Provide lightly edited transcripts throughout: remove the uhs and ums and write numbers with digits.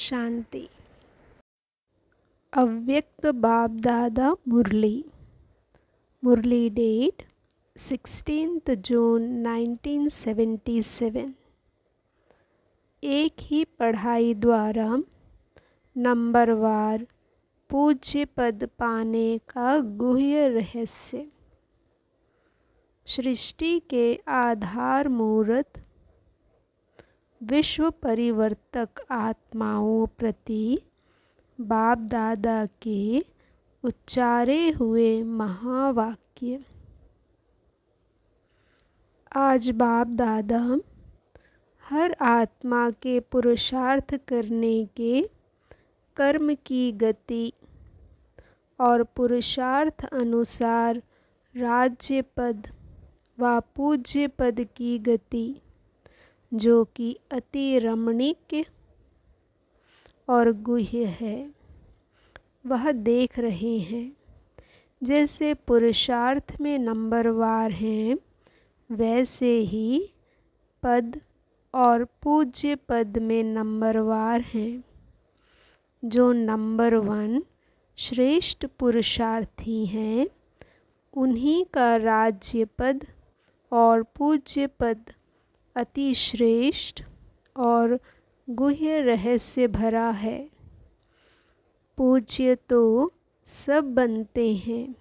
शांति। अव्यक्त बाप दादा मुरली डेट 16 जून 1977। एक ही पढ़ाई द्वारा नंबरवार पूज्य पद पाने का गुह्य रहस्य। सृष्टि के आधार मूर्त विश्व परिवर्तक आत्माओं प्रति बाप दादा के उच्चारे हुए महावाक्य। आज बाप दादा हर आत्मा के पुरुषार्थ करने के कर्म की गति और पुरुषार्थ अनुसार राज्य पद व पूज्य पद की गति, जो कि अति रमणीक और गुह्य है, वह देख रहे हैं। जैसे पुरुषार्थ में नंबरवार हैं, वैसे ही पद और पूज्य पद में नंबरवार हैं। जो नंबर 1 श्रेष्ठ पुरुषार्थी हैं, उन्हीं का राज्य पद और पूज्य पद अति श्रेष्ठ और गुह्य रहस्य भरा है। पूज्य तो सब बनते हैं।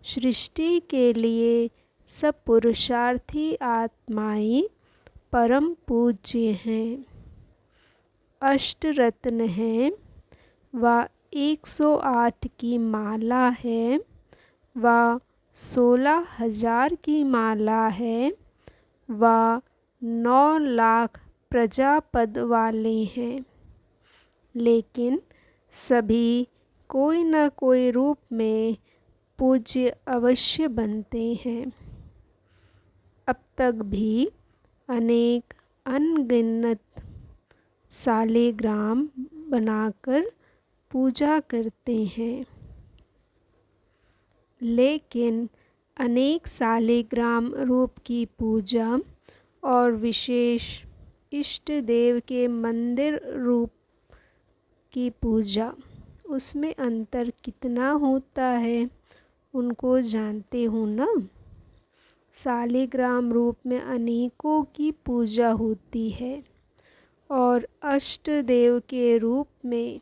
सृष्टि के लिए सब पुरुषार्थी आत्माएं परम पूज्य हैं। अष्टरत्न हैं व 108 की माला है व 16,000 की माला है व 9 लाख प्रजापद वाले हैं। लेकिन सभी कोई न कोई रूप में पूज्य अवश्य बनते हैं। अब तक भी अनेक अनगिनत सालिग्राम बनाकर पूजा करते हैं। लेकिन अनेक सालिग्राम रूप की पूजा और विशेष इष्ट देव के मंदिर रूप की पूजा, उसमें अंतर कितना होता है, उनको जानते हो ना। सालिग्राम रूप में अनेकों की पूजा होती है और अष्ट देव के रूप में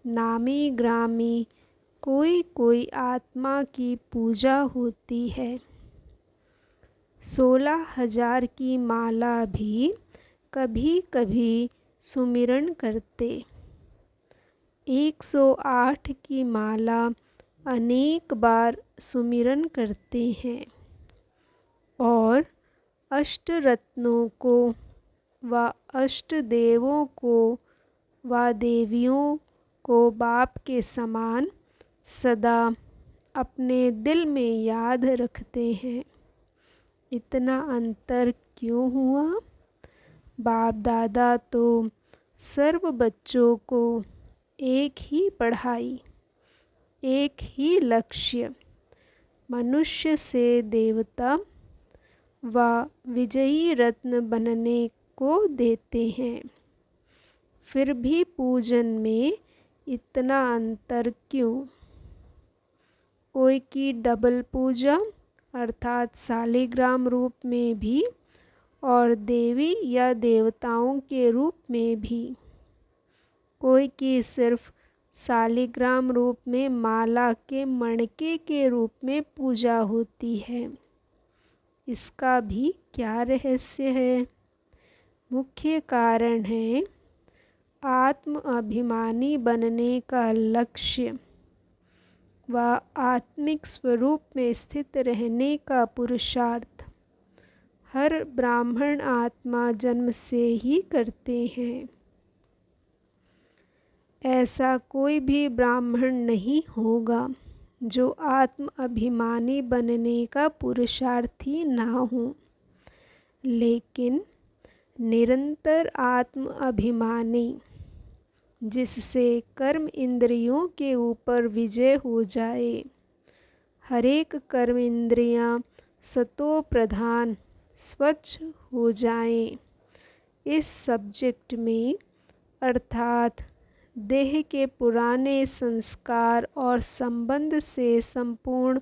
नामी ग्रामी कोई कोई आत्मा की पूजा होती है। 16,000 की माला भी कभी कभी सुमिरन करते। 108 की माला अनेक बार सुमिरन करते हैं और अष्टरत्नों को व अष्ट देवों को व देवियों को बाप के समान सदा अपने दिल में याद रखते हैं। इतना अंतर क्यों हुआ? बाप दादा तो सर्व बच्चों को एक ही पढ़ाई, एक ही लक्ष्य, मनुष्य से देवता व विजयी रत्न बनने को देते हैं। फिर भी पूजन में इतना अंतर क्यों? कोई की डबल पूजा अर्थात सालिग्राम रूप में भी और देवी या देवताओं के रूप में भी। कोई की सिर्फ सालिग्राम रूप में माला के मणके के रूप में पूजा होती है। इसका भी क्या रहस्य है? मुख्य कारण है आत्म अभिमानी बनने का लक्ष्य व आत्मिक स्वरूप में स्थित रहने का पुरुषार्थ हर ब्राह्मण आत्मा जन्म से ही करते हैं। ऐसा कोई भी ब्राह्मण नहीं होगा जो आत्म अभिमानी बनने का पुरुषार्थी ना हो। लेकिन निरंतर आत्म अभिमानी, जिससे कर्म इंद्रियों के ऊपर विजय हो जाए, हरेक कर्म इंद्रियां सतो प्रधान स्वच्छ हो जाएं। इस सब्जेक्ट में अर्थात देह के पुराने संस्कार और संबंध से संपूर्ण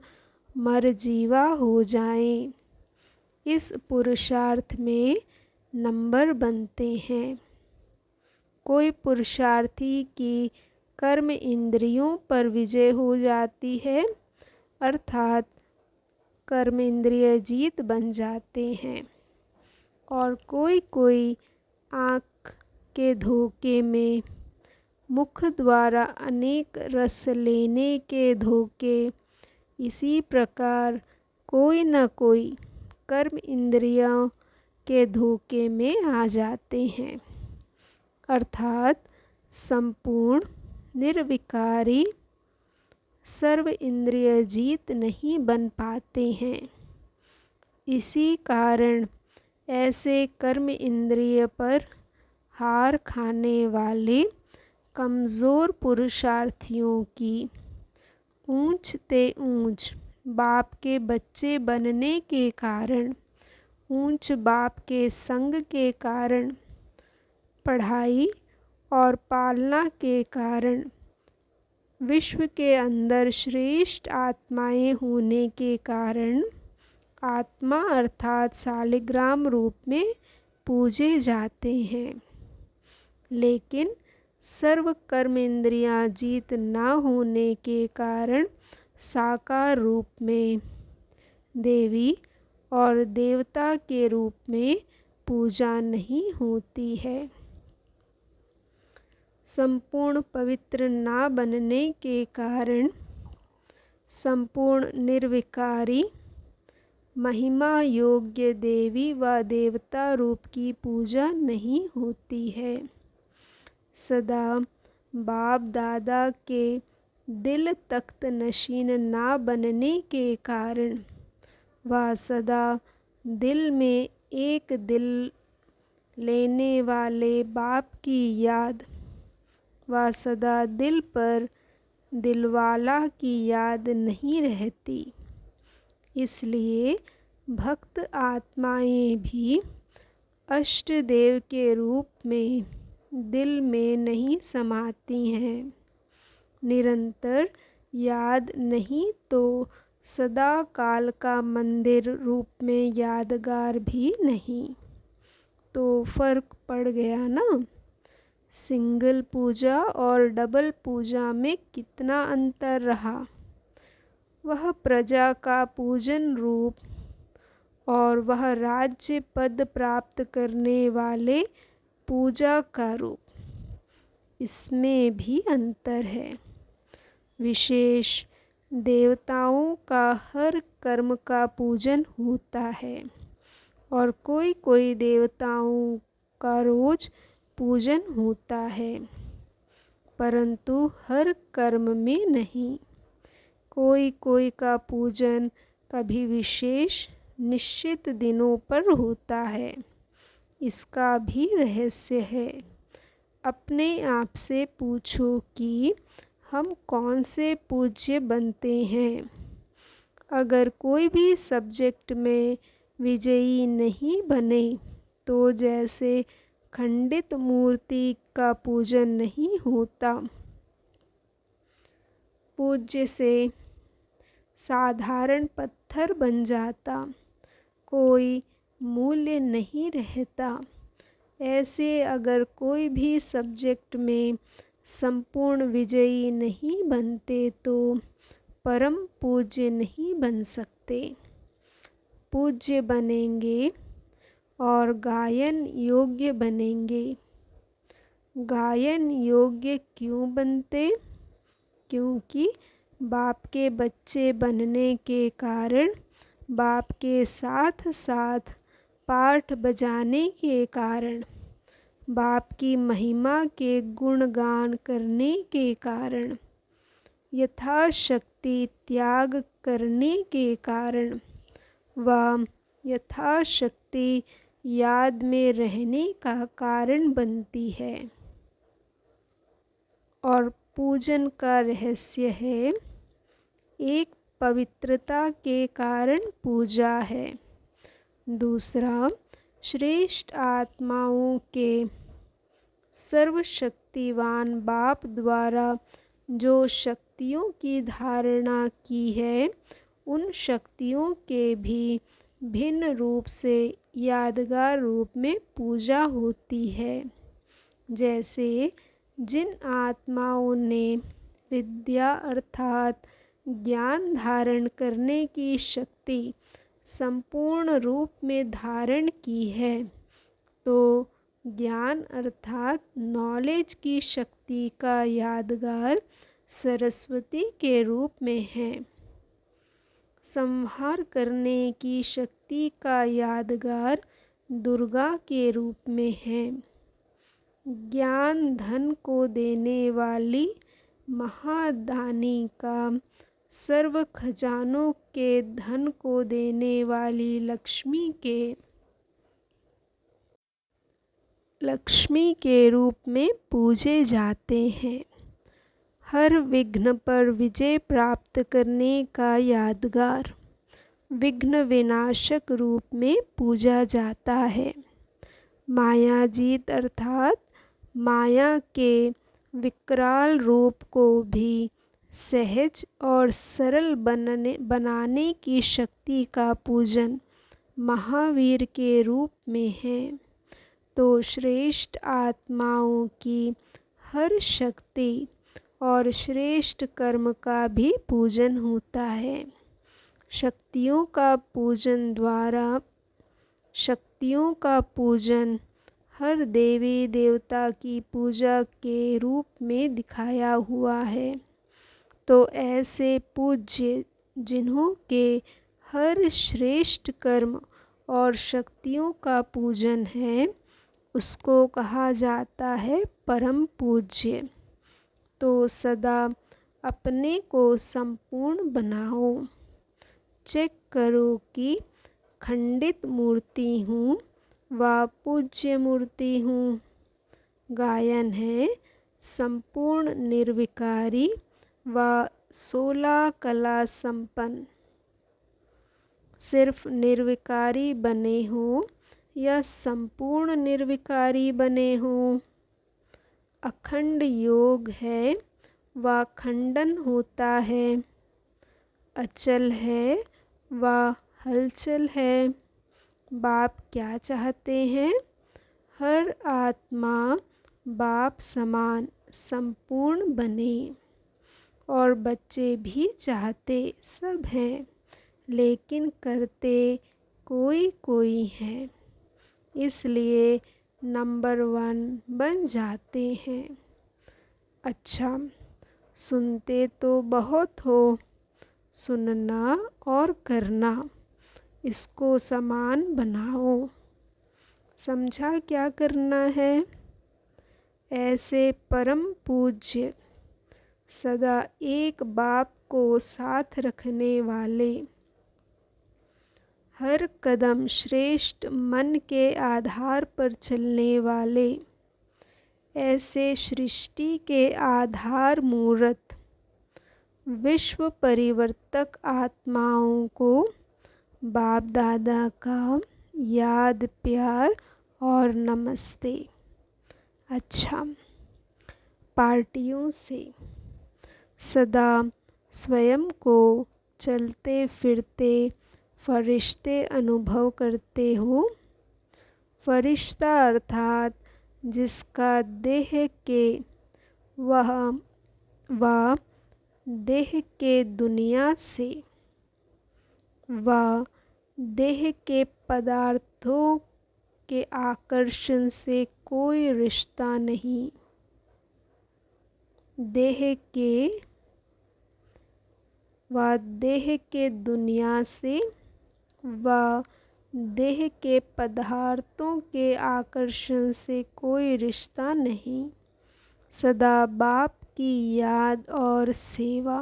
मरजीवा हो जाएं। इस पुरुषार्थ में नंबर बनते हैं। कोई पुरुषार्थी की कर्म इंद्रियों पर विजय हो जाती है, अर्थात कर्म इंद्रिय जीत बन जाते हैं। और कोई आँख के धोखे में, मुख द्वारा अनेक रस लेने के धोखे, इसी प्रकार कोई न कोई कर्म इंद्रियों के धोखे में आ जाते हैं, अर्थात संपूर्ण निर्विकारी सर्व इंद्रिय जीत नहीं बन पाते हैं। इसी कारण ऐसे कर्म इंद्रिय पर हार खाने वाले कमज़ोर पुरुषार्थियों की ऊंच ते ऊंच बाप के बच्चे बनने के कारण, ऊंच बाप के संग के कारण, पढ़ाई और पालना के कारण, विश्व के अंदर श्रेष्ठ आत्माएं होने के कारण आत्मा अर्थात शालिग्राम रूप में पूजे जाते हैं। लेकिन सर्व कर्म इंद्रियां जीत न होने के कारण साकार रूप में, देवी और देवता के रूप में पूजा नहीं होती है। संपूर्ण पवित्र ना बनने के कारण संपूर्ण निर्विकारी महिमा योग्य देवी व देवता रूप की पूजा नहीं होती है। सदा बाप दादा के दिल तख्त नशीन ना बनने के कारण व सदा दिल में एक दिल लेने वाले बाप की याद व सदा दिल पर दिलवाला की याद नहीं रहती। इसलिए भक्त आत्माएं भी अष्ट देव के रूप में दिल में नहीं समाती हैं। निरंतर याद नहीं तो सदा काल का मंदिर रूप में यादगार भी नहीं। तो फर्क पड़ गया ना। सिंगल पूजा और डबल पूजा में कितना अंतर रहा। वह प्रजा का पूजन रूप और वह राज्य पद प्राप्त करने वाले पूजा का रूप, इसमें भी अंतर है। विशेष देवताओं का हर कर्म का पूजन होता है और कोई देवताओं का रोज पूजन होता है, परंतु हर कर्म में नहीं। कोई का पूजन कभी विशेष निश्चित दिनों पर होता है। इसका भी रहस्य है। अपने आप से पूछो कि हम कौन से पूज्य बनते हैं। अगर कोई भी सब्जेक्ट में विजयी नहीं बने तो जैसे खंडित मूर्ति का पूजन नहीं होता, पूज्य से साधारण पत्थर बन जाता, कोई मूल्य नहीं रहता। ऐसे अगर कोई भी सब्जेक्ट में संपूर्ण विजयी नहीं बनते तो परम पूज्य नहीं बन सकते। पूज्य बनेंगे और गायन योग्य बनेंगे। गायन योग्य क्यों बनते? क्योंकि बाप के बच्चे बनने के कारण, बाप के साथ साथ पाठ बजाने के कारण, बाप की महिमा के गुणगान करने के कारण, यथाशक्ति त्याग करने के कारण व यथाशक्ति याद में रहने का कारण बनती है। और पूजन का रहस्य है, एक पवित्रता के कारण पूजा है, दूसरा श्रेष्ठ आत्माओं के सर्वशक्तिवान बाप द्वारा जो शक्तियों की धारणा की है, उन शक्तियों के भी भिन्न रूप से यादगार रूप में पूजा होती है। जैसे जिन आत्माओं ने विद्या अर्थात ज्ञान धारण करने की शक्ति संपूर्ण रूप में धारण की है, तो ज्ञान अर्थात नॉलेज की शक्ति का यादगार सरस्वती के रूप में है। संहार करने की शक्ति का यादगार दुर्गा के रूप में है। ज्ञान धन को देने वाली महादानी का सर्व खजानों के धन को देने वाली लक्ष्मी के रूप में पूजे जाते हैं। हर विघ्न पर विजय प्राप्त करने का यादगार विघ्न विनाशक रूप में पूजा जाता है। मायाजीत अर्थात माया के विकराल रूप को भी सहज और सरल बनाने की शक्ति का पूजन महावीर के रूप में है। तो श्रेष्ठ आत्माओं की हर शक्ति और श्रेष्ठ कर्म का भी पूजन होता है। शक्तियों का पूजन हर देवी देवता की पूजा के रूप में दिखाया हुआ है। तो ऐसे पूज्य जिन्हों के हर श्रेष्ठ कर्म और शक्तियों का पूजन है, उसको कहा जाता है परम पूज्य। तो सदा अपने को संपूर्ण बनाओ। चेक करो कि खंडित मूर्ति हूँ व पूज्य मूर्ति हूँ। गायन है संपूर्ण निर्विकारी व 16 कला संपन्न। सिर्फ निर्विकारी बने हो या संपूर्ण निर्विकारी बने हो। अखंड योग है व खंडन होता है। अचल है व हलचल है। बाप क्या चाहते हैं? हर आत्मा बाप समान संपूर्ण बने। और बच्चे भी चाहते सब हैं, लेकिन करते कोई कोई हैं, इसलिए नंबर 1 बन जाते हैं। अच्छा, सुनते तो बहुत हो, सुनना और करना इसको समान बनाओ। समझा क्या करना है? ऐसे परम पूज्य सदा एक बाप को साथ रखने वाले, हर कदम श्रेष्ठ मन के आधार पर चलने वाले, ऐसे सृष्टि के आधार मूर्त विश्व परिवर्तक आत्माओं को बाप दादा का याद प्यार और नमस्ते। अच्छा, पार्टियों से सदा स्वयं को चलते फिरते फरिश्ते अनुभव करते हो। फरिश्ता अर्थात जिसका देह के दुनिया से व देह के पदार्थों के आकर्षण से कोई रिश्ता नहीं। देह के दुनिया से व देह के पदार्थों के आकर्षण से कोई रिश्ता नहीं। सदा बाप की याद और सेवा,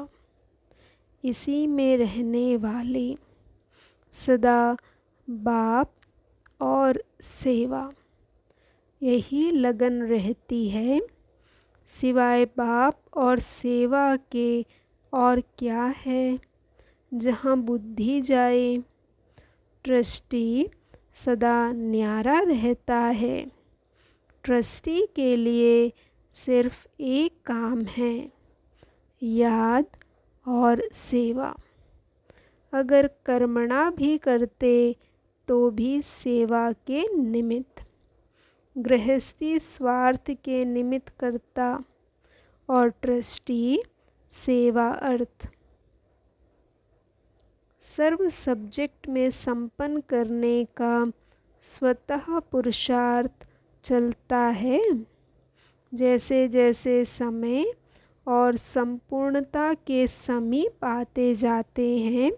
इसी में रहने वाले, सदा बाप और सेवा, यही लगन रहती है। सिवाय बाप और सेवा के और क्या है? जहाँ बुद्धि जाए, ट्रस्टी सदा न्यारा रहता है। ट्रस्टी के लिए सिर्फ एक काम है, याद और सेवा। अगर कर्मणा भी करते तो भी सेवा के निमित्त। गृहस्थी स्वार्थ के निमित्त करता और ट्रस्टी सेवा अर्थ। सर्व सब्जेक्ट में संपन्न करने का स्वतः पुरुषार्थ चलता है। जैसे जैसे समय और संपूर्णता के समीप आते जाते हैं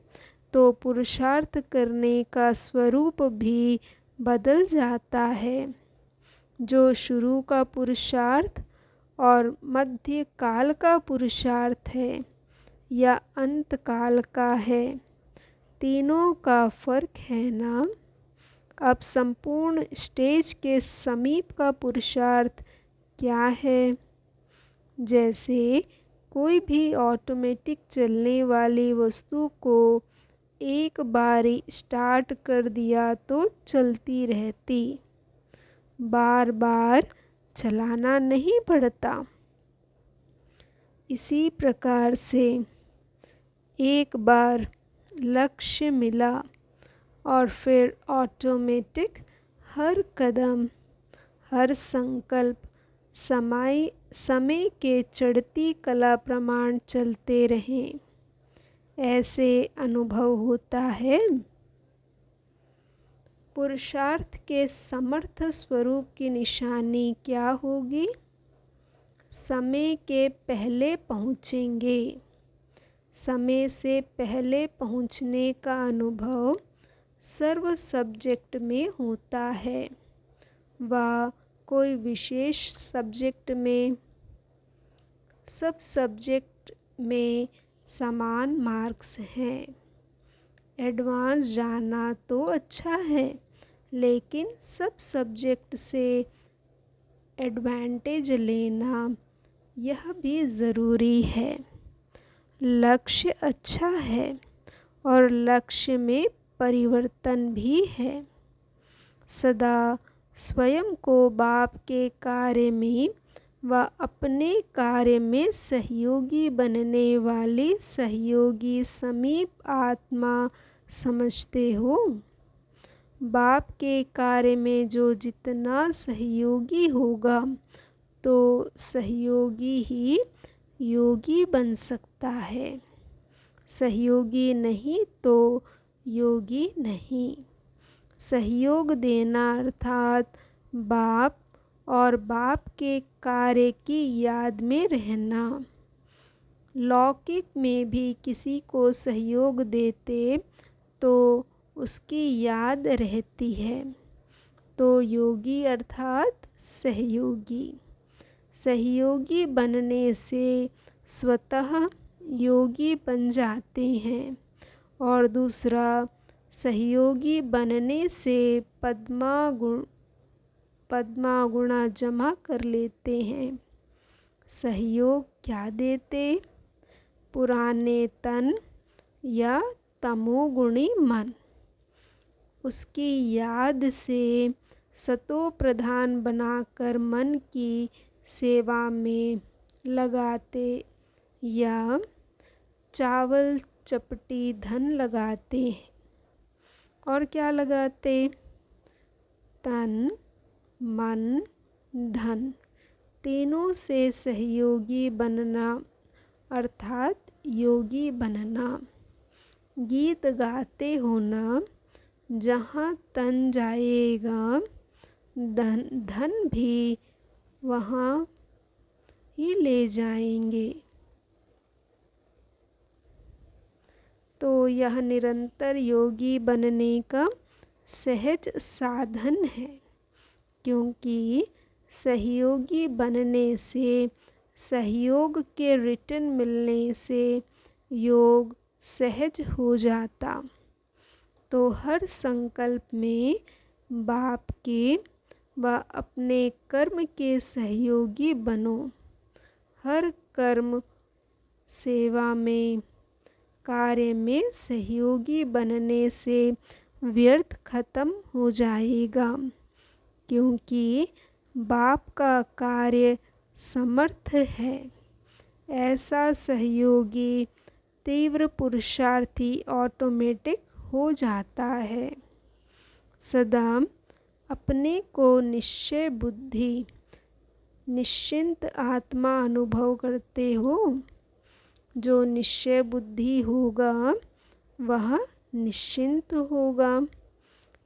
तो पुरुषार्थ करने का स्वरूप भी बदल जाता है। जो शुरू का पुरुषार्थ और मध्य काल का पुरुषार्थ है या अंत काल का है, तीनों का फर्क है ना। अब संपूर्ण स्टेज के समीप का पुरुषार्थ क्या है? जैसे कोई भी ऑटोमेटिक चलने वाली वस्तु को एक बारी स्टार्ट कर दिया तो चलती रहती, बार बार चलाना नहीं पड़ता। इसी प्रकार से एक बार लक्ष्य मिला और फिर ऑटोमेटिक हर कदम, हर संकल्प समय के चढ़ती कला प्रमाण चलते रहें, ऐसे अनुभव होता है। पुरुषार्थ के समर्थ स्वरूप की निशानी क्या होगी? समय के पहले पहुँचेंगे। समय से पहले पहुँचने का अनुभव सर्व सब्जेक्ट में होता है व कोई विशेष सब्जेक्ट में। सब सब्जेक्ट में समान मार्क्स हैं। एडवांस जाना तो अच्छा है, लेकिन सब सब्जेक्ट से एडवांटेज लेना यह भी ज़रूरी है। लक्ष्य अच्छा है और लक्ष्य में परिवर्तन भी है। सदा स्वयं को बाप के कार्य में व अपने कार्य में सहयोगी बनने वाली सहयोगी समीप आत्मा समझते हो। बाप के कार्य में जो जितना सहयोगी होगा तो सहयोगी ही योगी बन सकता है, सहयोगी नहीं तो योगी नहीं। सहयोग देना अर्थात बाप और बाप के कार्य की याद में रहना। लौकिक में भी किसी को सहयोग देते तो उसकी याद रहती है, तो योगी अर्थात सहयोगी। सहयोगी बनने से स्वतः योगी बन जाते हैं। और दूसरा, सहयोगी बनने से पद्मा गुणा जमा कर लेते हैं। सहयोग क्या देते? पुराने तन या तमोगुणी मन, उसकी याद से सतो प्रधान बनाकर मन की सेवा में लगाते या चावल चपटी धन लगाते हैं। और क्या लगाते? तन, मन, धन, तीनों से सहयोगी बनना अर्थात योगी बनना। गीत गाते हो ना, जहाँ तन जाएगा धन भी वहाँ ही ले जाएंगे। तो यह निरंतर योगी बनने का सहज साधन है, क्योंकि सहयोगी बनने से, सहयोग के रिटर्न मिलने से योग सहज हो जाता। तो हर संकल्प में बाप के व अपने कर्म के सहयोगी बनो। हर कर्म, सेवा में, कार्य में सहयोगी बनने से व्यर्थ खत्म हो जाएगा, क्योंकि बाप का कार्य समर्थ है। ऐसा सहयोगी तीव्र पुरुषार्थी ऑटोमेटिक हो जाता है। सदा अपने को निश्चय बुद्धि निश्चिंत आत्मा अनुभव करते हो। जो निश्चय बुद्धि होगा वह निश्चिंत होगा।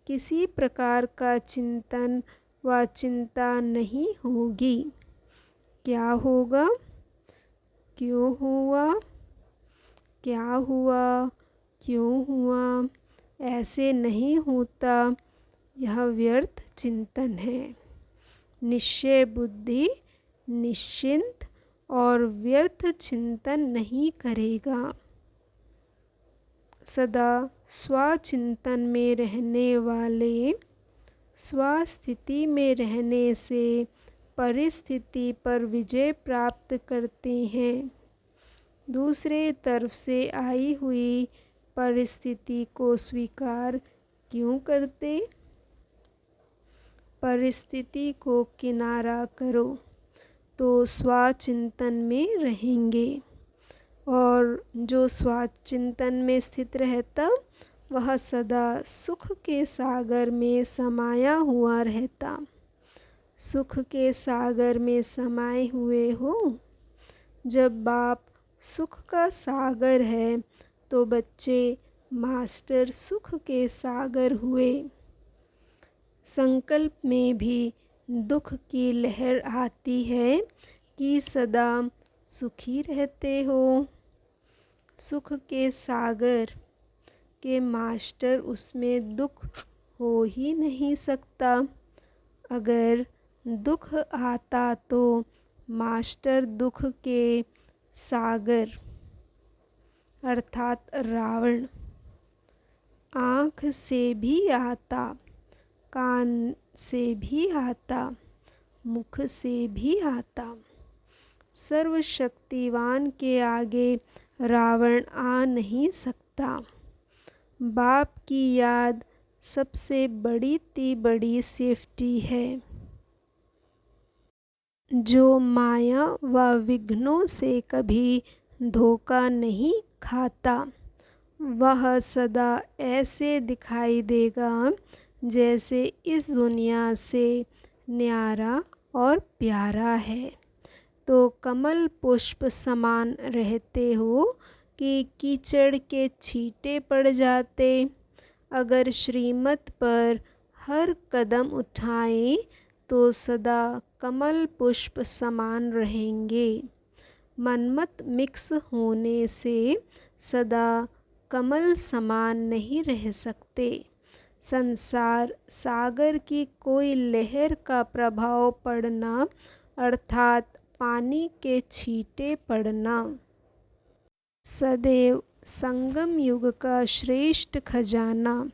किसी प्रकार का चिंतन व चिंता नहीं होगी। क्या होगा, क्यों हुआ, क्या हुआ, क्यों हुआ, ऐसे नहीं होता। यह व्यर्थ चिंतन है। निश्चय बुद्धि निश्चिंत और व्यर्थ चिंतन नहीं करेगा। सदा स्वचिंतन में रहने वाले स्वस्थिति में रहने से परिस्थिति पर विजय प्राप्त करते हैं। दूसरे तरफ से आई हुई परिस्थिति को स्वीकार क्यों करते? परिस्थिति को किनारा करो तो स्वचिंतन में रहेंगे। और जो स्वचिंतन में स्थित रहता वह सदा सुख के सागर में समाया हुआ रहता। सुख के सागर में समाये हुए हो। जब बाप सुख का सागर है तो बच्चे मास्टर सुख के सागर हुए। संकल्प में भी दुख की लहर आती है कि सदा सुखी रहते हो। सुख के सागर के मास्टर उसमें दुख हो ही नहीं सकता। अगर दुख आता तो मास्टर दुख के सागर अर्थात रावण आँख से भी आता, कान से भी आता, मुख से भी आता। सर्वशक्तिवान के आगे रावण आ नहीं सकता। बाप की याद सबसे बड़ी सेफ्टी है। जो माया व विघ्नों से कभी धोखा नहीं खाता वह सदा ऐसे दिखाई देगा जैसे इस दुनिया से न्यारा और प्यारा है। तो कमल पुष्प समान रहते हो कि कीचड़ के छींटे पड़ जाते। अगर श्रीमत पर हर कदम उठाएं तो सदा कमल पुष्प समान रहेंगे। मनमत मिक्स होने से सदा कमल समान नहीं रह सकते। संसार सागर की कोई लहर का प्रभाव पड़ना अर्थात पानी के छींटे पड़ना। सदैव संगम युग का श्रेष्ठ खजाना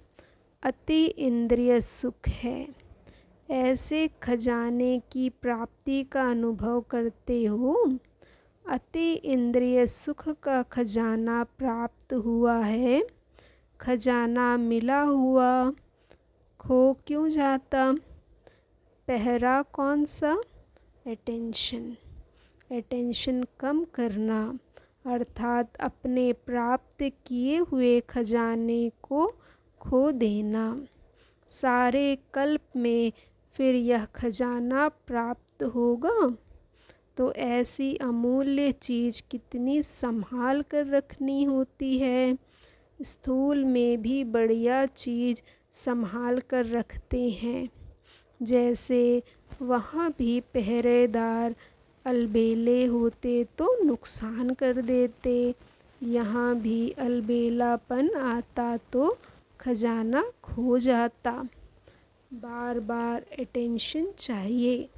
अति इंद्रिय सुख है। ऐसे खजाने की प्राप्ति का अनुभव करते हो। अति इंद्रिय सुख का खजाना प्राप्त हुआ है। खजाना मिला हुआ खो क्यों जाता? पहरा कौन सा? अटेंशन कम करना अर्थात अपने प्राप्त किए हुए खजाने को खो देना। सारे कल्प में फिर यह खजाना प्राप्त होगा तो ऐसी अमूल्य चीज़ कितनी संभाल कर रखनी होती है। स्थूल में भी बढ़िया चीज़ संभाल कर रखते हैं। जैसे वहाँ भी पहरेदार अलबेले होते तो नुकसान कर देते। यहाँ भी अलबेलापन आता तो खजाना खो जाता। बार बार अटेंशन चाहिए।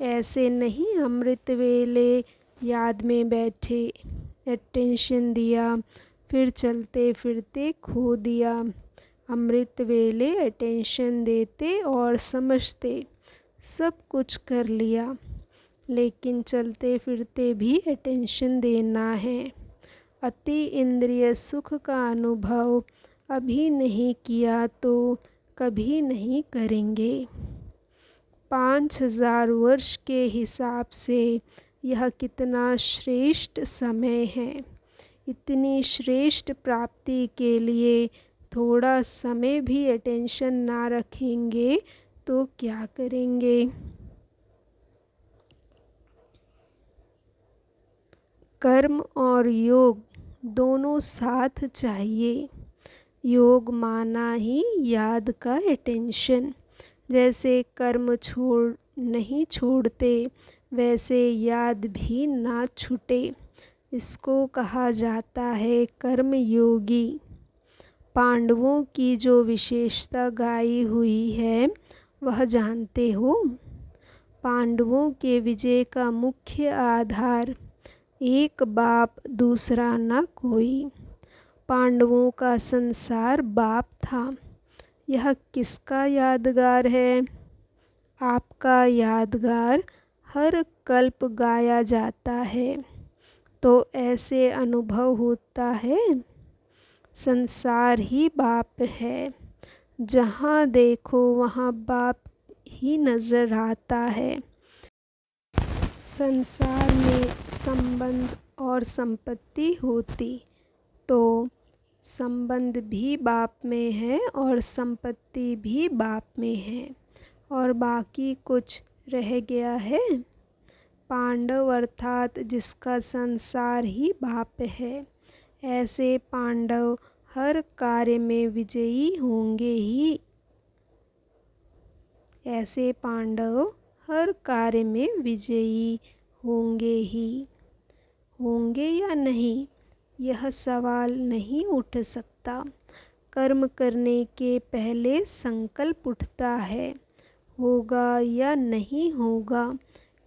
ऐसे नहीं अमृत वेले याद में बैठे अटेंशन दिया फिर चलते फिरते खो दिया। अमृत वेले अटेंशन देते और समझते सब कुछ कर लिया लेकिन चलते फिरते भी अटेंशन देना है। अति इंद्रिय सुख का अनुभव अभी नहीं किया तो कभी नहीं करेंगे। 5000 वर्ष के हिसाब से यह कितना श्रेष्ठ समय है। इतनी श्रेष्ठ प्राप्ति के लिए थोड़ा समय भी अटेंशन ना रखेंगे तो क्या करेंगे। कर्म और योग दोनों साथ चाहिए। योग माना ही याद का अटेंशन। जैसे कर्म नहीं छोड़ते वैसे याद भी ना छूटे। इसको कहा जाता है कर्म योगी। पांडवों की जो विशेषता गाई हुई है वह जानते हो। पांडवों के विजय का मुख्य आधार एक बाप दूसरा न कोई। पांडवों का संसार बाप था। यह किसका यादगार है? आपका यादगार हर कल्प गाया जाता है। तो ऐसे अनुभव होता है संसार ही बाप है। जहाँ देखो वहाँ बाप ही नज़र आता है। संसार में संबंध और संपत्ति होती तो संबंध भी बाप में है और संपत्ति भी बाप में है और बाकी कुछ रह गया है। पांडव अर्थात जिसका संसार ही बाप है। ऐसे पांडव हर कार्य में विजयी होंगे ही। ऐसे पांडव हर कार्य में विजयी होंगे ही। होंगे या नहीं यह सवाल नहीं उठ सकता। कर्म करने के पहले संकल्प उठता है। होगा या नहीं होगा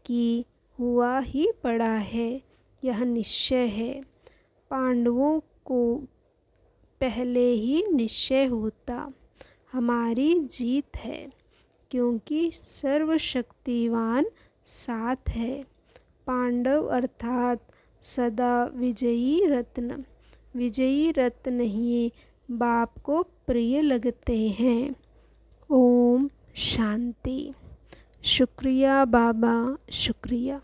कि हुआ ही पड़ा है यह निश्चय है। पांडवों को पहले ही निश्चय होता हमारी जीत है क्योंकि सर्वशक्तिवान साथ है। पांडव अर्थात सदा विजयी रत्न। विजयी रत्न ही बाप को प्रिय लगते हैं। ओम शांति। शुक्रिया बाबा, शुक्रिया।